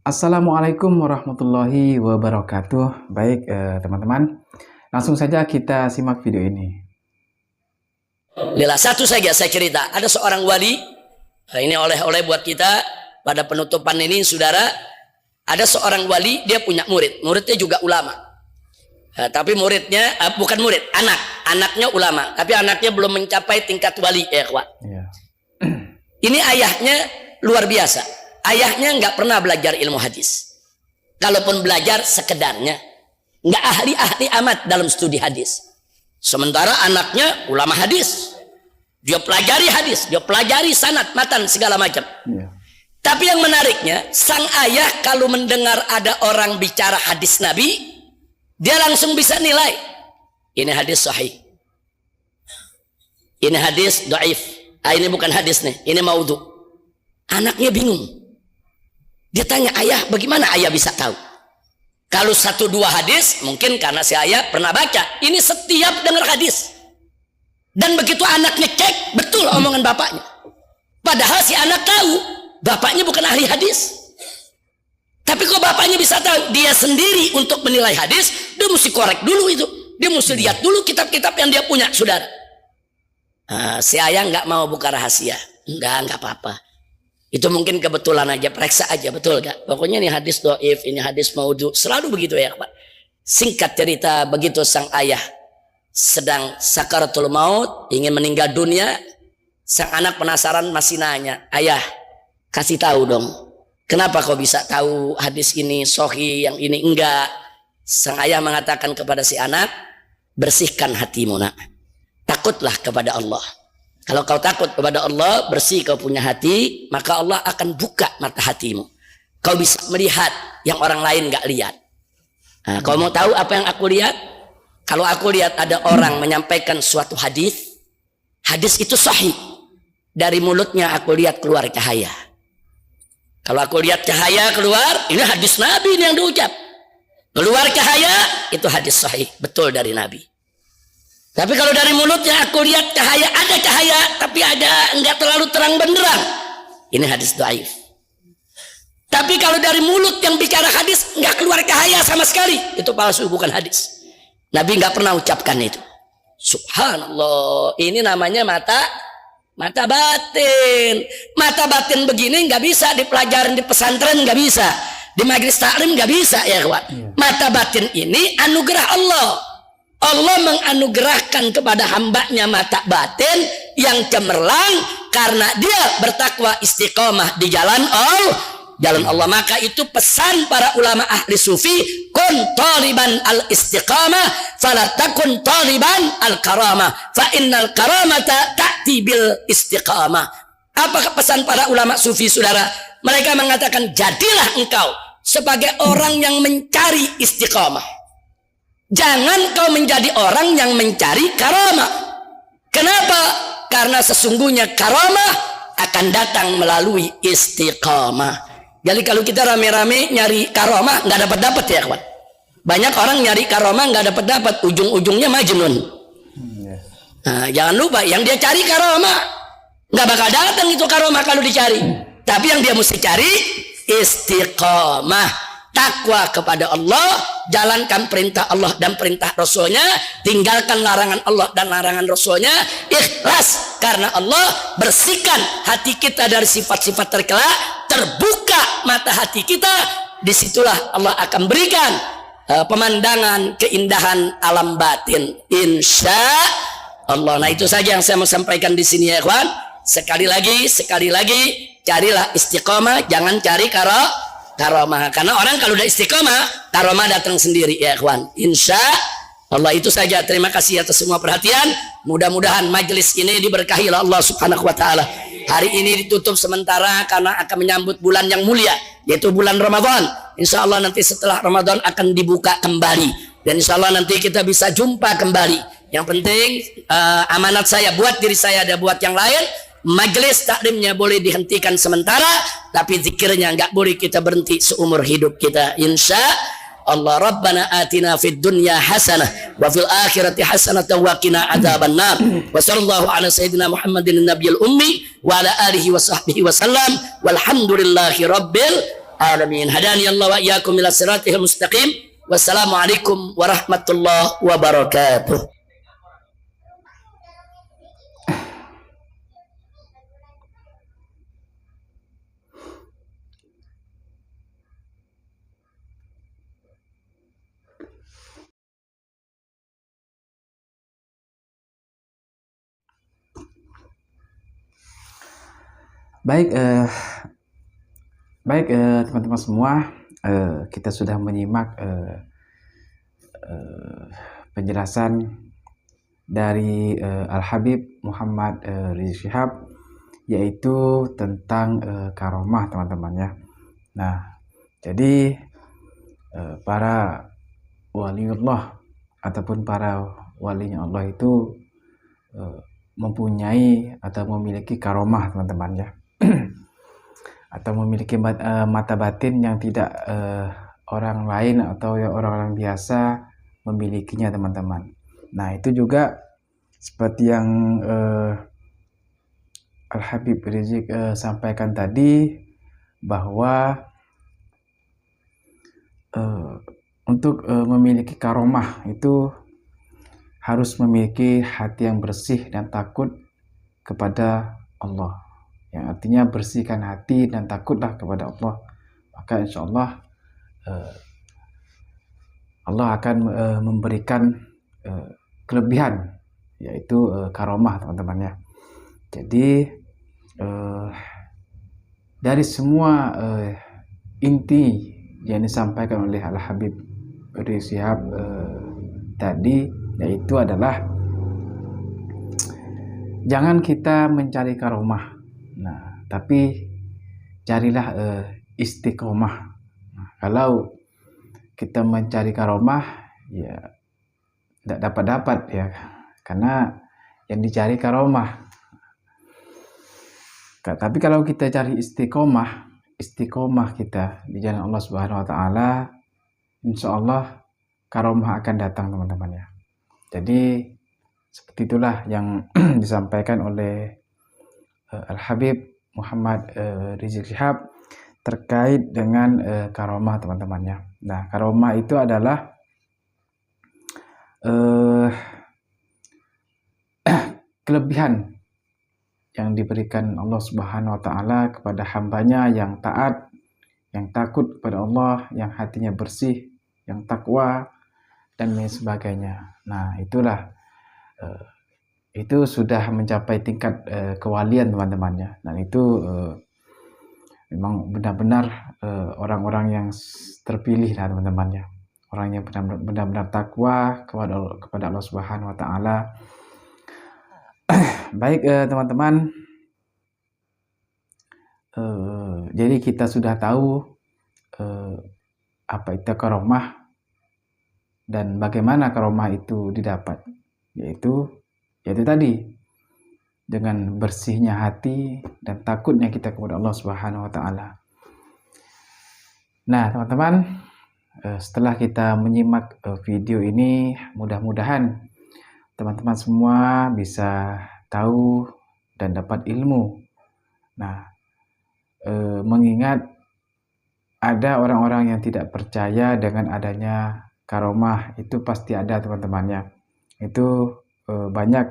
Assalamualaikum warahmatullahi wabarakatuh. Baik, teman-teman, langsung saja kita simak video ini. Lila satu saja saya cerita. Ada seorang wali, ini oleh-oleh buat kita pada penutupan ini, saudara. Ada seorang wali, dia punya murid. Muridnya juga ulama. Tapi muridnya bukan murid, anaknya ulama. Tapi anaknya belum mencapai tingkat wali, ya kawan. Ya. Ini ayahnya luar biasa. Ayahnya nggak pernah belajar ilmu hadis. Kalaupun belajar sekedarnya, nggak ahli-ahli amat dalam studi hadis. Sementara anaknya ulama hadis. Dia pelajari hadis, dia pelajari sanad, matan, segala macam. Ya. Tapi yang menariknya, sang ayah kalau mendengar ada orang bicara hadis Nabi, dia langsung bisa nilai. Ini hadis sahih. Ini hadis dhaif. Ini bukan hadis nih, ini maudhu. Anaknya bingung. Dia tanya, ayah, bagaimana ayah bisa tahu? Kalau 1-2 hadis, mungkin karena si ayah pernah baca. Ini setiap dengar hadis. Dan begitu anaknya cek, betul omongan bapaknya. Padahal si anak tahu, bapaknya bukan ahli hadis. Tapi kok bapaknya bisa tahu? Dia sendiri untuk menilai hadis, dia mesti korek dulu itu. Dia mesti lihat dulu kitab-kitab yang dia punya, saudara. Si ayah nggak mau buka rahasia. Nggak apa-apa. Itu mungkin kebetulan aja, periksa aja, betul gak? Pokoknya ini hadis dhaif, ini hadis maudhu, selalu begitu ya Pak. Singkat cerita, begitu sang ayah sedang sakaratul maut, ingin meninggal dunia, sang anak penasaran masih nanya, ayah, kasih tahu dong, kenapa kau bisa tahu hadis ini sahih, yang ini enggak? Sang ayah mengatakan kepada si anak, bersihkan hatimu nak, takutlah kepada Allah. Kalau kau takut kepada Allah, bersih kau punya hati, maka Allah akan buka mata hatimu. Kau bisa melihat yang orang lain gak lihat. Nah, kau mau tahu apa yang aku lihat? Kalau aku lihat ada orang menyampaikan suatu hadis, hadis itu sahih. Dari mulutnya aku lihat keluar cahaya. Kalau aku lihat cahaya keluar, ini hadis Nabi ini yang diucap. Keluar cahaya, itu hadis sahih, betul dari Nabi. Tapi kalau dari mulutnya aku lihat cahaya, ada cahaya, tapi ada enggak terlalu terang benderang. Ini hadis dhaif. Tapi kalau dari mulut yang bicara hadis enggak keluar cahaya sama sekali, itu palsu, bukan hadis. Nabi enggak pernah ucapkan itu. Subhanallah, ini namanya mata batin. Mata batin begini enggak bisa dipelajarin di pesantren, enggak bisa. Di majelis taklim enggak bisa ya kawan. Mata batin ini anugerah Allah. Allah menganugerahkan kepada hambanya mata batin yang cemerlang karena dia bertakwa istiqomah di jalan Allah. Maka itu pesan para ulama ahli sufi, kun taliban al istiqamah fala takun taliban al karamah fa innal karamata ta'ti bil istiqamah. Apakah pesan para ulama sufi, saudara? Mereka mengatakan, jadilah engkau sebagai orang yang mencari istiqamah. Jangan kau menjadi orang yang mencari karamah. Kenapa? Karena sesungguhnya karamah akan datang melalui istiqamah. Jadi kalau kita rame-rame nyari karamah nggak dapat ya kawan. Banyak orang nyari karamah nggak dapat, ujung-ujungnya majnun. Nah, jangan lupa yang dia cari karamah nggak bakal datang itu karamah kalau dicari. Tapi yang dia mesti cari istiqamah. Takwa kepada Allah, jalankan perintah Allah dan perintah Rasulnya, tinggalkan larangan Allah dan larangan Rasulnya, ikhlas karena Allah, bersihkan hati kita dari sifat-sifat tercela, terbuka mata hati kita, disitulah Allah akan berikan pemandangan keindahan alam batin, insya Allah. Nah itu saja yang saya mau sampaikan di sini ya kawan. Sekali lagi, carilah istiqomah, jangan cari karamah. Karena orang kalau udah istiqomah, karamah datang sendiri ya kawan. Insya Allah itu saja. Terima kasih atas semua perhatian. Mudah-mudahan majelis ini diberkahi oleh Allah Subhanahu wa taala. Hari ini ditutup sementara karena akan menyambut bulan yang mulia, yaitu bulan Ramadan. Insya Allah nanti setelah Ramadan akan dibuka kembali. Dan insya Allah nanti kita bisa jumpa kembali. Yang penting amanat saya buat diri saya dan buat yang lain. Majelis taklimnya boleh dihentikan sementara, tapi zikirnya nggak boleh kita berhenti seumur hidup kita. Insya Allah. Rabbana atina fid dunya hasanah wa fil akhirati hasanah wa qina adzabannar. Wa sallallahu ala sayyidina Muhammadin nabiyil ummi wa ala alihi wa sahbihi wa sallam. Walhamdulillahi rabbil alamin. Hadani Allah wa iyyakum ila siratal mustaqim. Wassalamualaikum warahmatullahi wabarakatuh. Baik, teman-teman semua, kita sudah menyimak penjelasan dari Al-Habib Muhammad Rizik Syihab, yaitu tentang karomah, teman-teman ya. Nah, jadi para waliullah ataupun para walinya Allah itu mempunyai atau memiliki karomah, teman-teman ya. Atau memiliki mata batin yang tidak orang lain atau ya orang-orang biasa memilikinya, teman-teman. Nah, itu juga seperti yang Al-Habib Rizik sampaikan tadi, bahwa untuk memiliki karomah itu harus memiliki hati yang bersih dan takut kepada Allah. Yang artinya bersihkan hati dan takutlah kepada Allah, maka insya Allah Allah akan memberikan kelebihan, yaitu karomah, teman-teman ya. Jadi dari semua inti yang disampaikan oleh Al-Habib Rizik Syihab tadi, yaitu adalah jangan kita mencari karomah, nah, tapi carilah istiqomah. Nah, kalau kita mencari karomah, ya tidak dapat ya, karena yang dicari karomah. Tapi kalau kita cari istiqomah kita di jalan Allah Subhanahu Wa Taala, insya Allah karomah akan datang, teman-teman ya. Jadi seperti itulah yang disampaikan oleh Al-Habib Muhammad Rizik Syihab terkait dengan karomah, teman-teman ya. Nah, karomah itu adalah kelebihan yang diberikan Allah Subhanahu Wa Taala kepada hambanya yang taat, yang takut kepada Allah, yang hatinya bersih, yang takwa, dan lain sebagainya. Nah, itulah itu sudah mencapai tingkat kewalian, teman-teman ya. Dan itu memang benar-benar orang-orang yang terpilih lah, teman-teman ya. Orang yang benar-benar takwa kepada Allah Subhanahu Wa Taala. Baik, teman-teman, jadi kita sudah tahu apa itu karomah dan bagaimana karomah itu didapat, yaitu tadi dengan bersihnya hati dan takutnya kita kepada Allah Subhanahu Wa Taala. Nah, teman-teman, setelah kita menyimak video ini, mudah-mudahan teman-teman semua bisa tahu dan dapat ilmu. Nah, mengingat ada orang-orang yang tidak percaya dengan adanya karomah, itu pasti ada, teman-teman ya. Itu banyak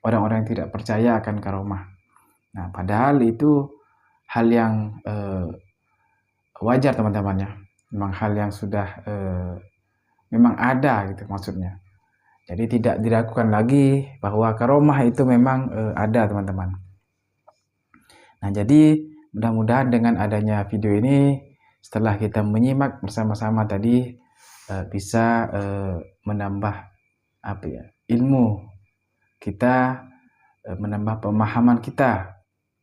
orang-orang yang tidak percaya akan karomah. Nah, padahal itu hal yang wajar, teman-teman ya. Memang hal yang sudah memang ada gitu maksudnya. Jadi tidak diragukan lagi bahwa karomah itu memang ada, teman-teman. Nah, jadi mudah-mudahan dengan adanya video ini, setelah kita menyimak bersama-sama tadi, bisa menambah ilmu kita, menambah pemahaman kita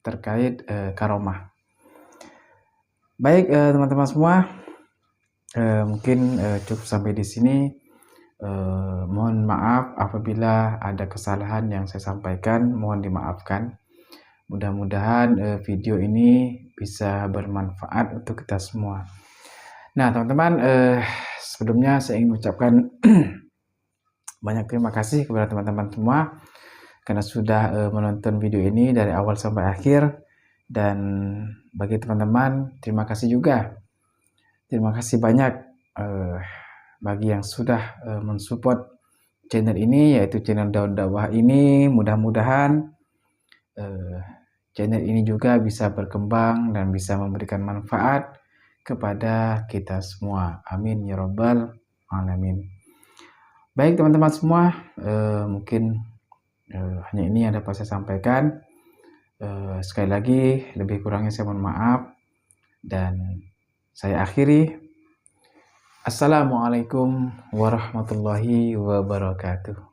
terkait karomah. Baik, teman-teman semua, mungkin cukup sampai di sini. Mohon maaf apabila ada kesalahan yang saya sampaikan, mohon dimaafkan. Mudah-mudahan video ini bisa bermanfaat untuk kita semua. Nah, teman-teman, sebelumnya saya ingin mengucapkan banyak terima kasih kepada teman-teman semua karena sudah menonton video ini dari awal sampai akhir. Dan bagi teman-teman, terima kasih juga Terima kasih banyak bagi yang sudah mensupport channel ini, yaitu channel Daun Dakwah ini. Mudah-mudahan channel ini juga bisa berkembang dan bisa memberikan manfaat kepada kita semua. Amin ya rabbal alamin. Baik teman-teman semua, mungkin hanya ini yang dapat saya sampaikan. Sekali lagi lebih kurangnya saya mohon maaf, dan saya akhiri. Assalamualaikum warahmatullahi wabarakatuh.